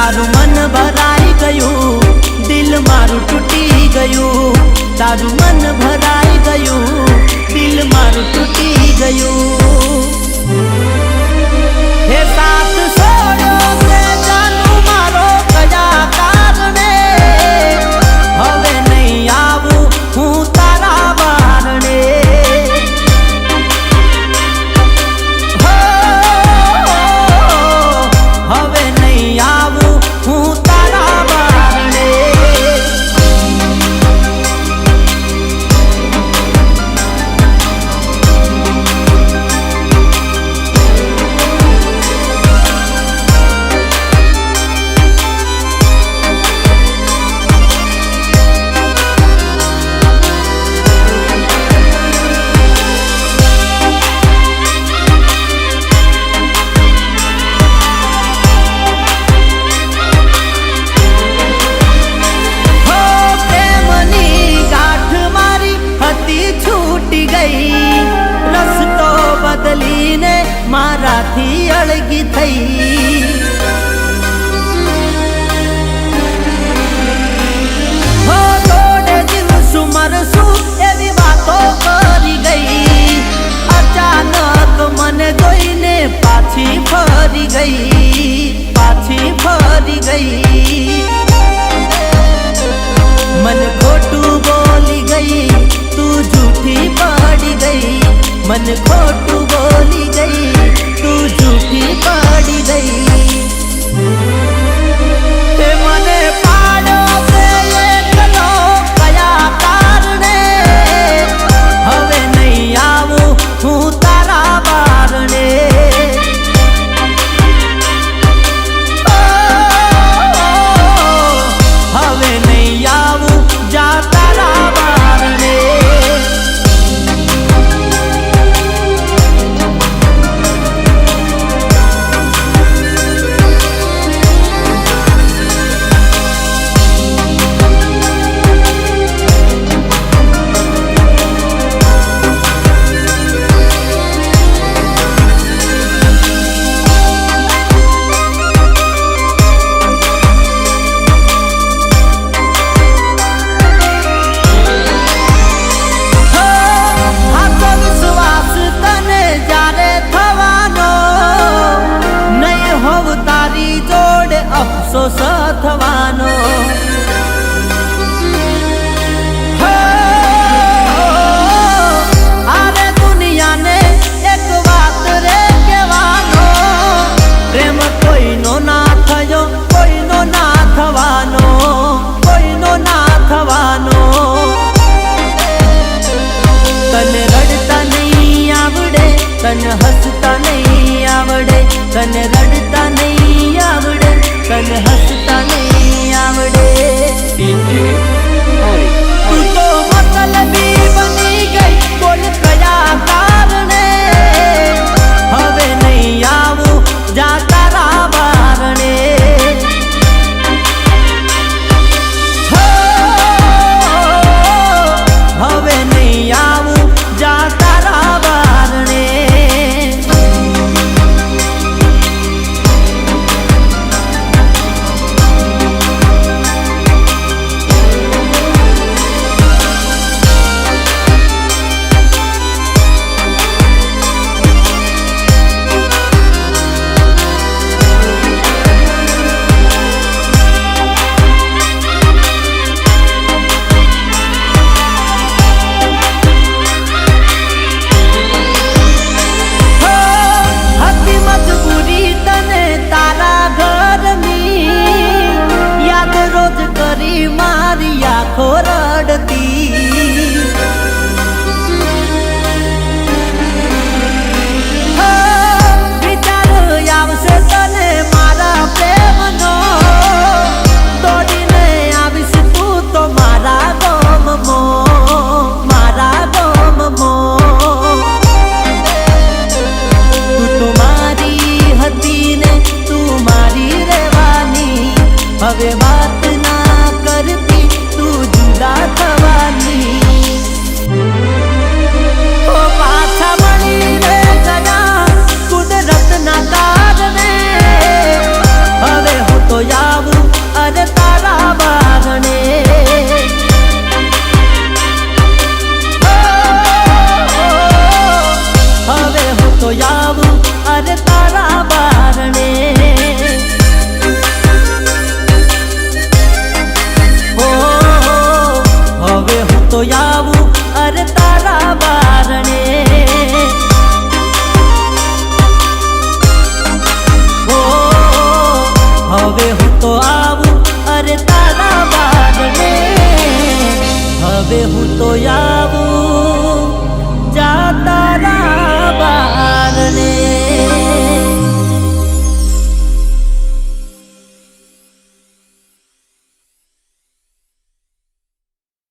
તારું મન ભરાઈ ગયું, દિલ મારું તૂટી ગયું, તારું મન ભરાઈ ગયું, દિલ મારું તૂટી ગયું। હે સાથ છોડ્યો તે જાનું મારો કયા કારણે, હવે નહીં આવું હું તારા બારણે। હવે નહીં આવું હું તારા બારણે। રસ્તો બદલીને મારાથી અળગી થઈ, હો દોડે દિવસું મરશું એવી વાતો કરી ગઈ, અચાનક મને જોઈને પાછી ફરી ગઈ, પાછી ફરી ગઈ। મને ખોટું બોલી ગઈ, તું જૂઠી પડી ગઈ, મને ખોટું બોલી ગઈ, તું જૂઠી પડી ગઈ। તે મને પાડ્યો તે એકલો કયા કારણે, હવે નહીં આવું હું તારા બારણે। હવે નહીં આવું જા તારા બારણે। અફસોસ થવાનો, આરે દુનિયાને એક વાત રે કહેવાનો, પ્રેમ કોઈનો ના થયો, કોઈનો ના થવાનો, કોઈનો ના થવાનો। તને રડતા નહીં આવડે, તને હસતા નહીં આવડે, તને રડતા નહીં આવડે, તને હસતા નહીં આવડે। તું તો મતલબી બની ગઈ, બોલ કયા કારણે, હવે નહીં આવું જા તારા બારણે। હવે નહીં આવું જા તારા બારણે। મારી આંખો રડતી, વિચાર આવશે તને મારા પ્રેમનો, દોડીને આવીશ તું તો મારા ગમમાં, મારા ગમમાં। તું તો મારી હતી ને તું મારી રહેવાની, હવે વાત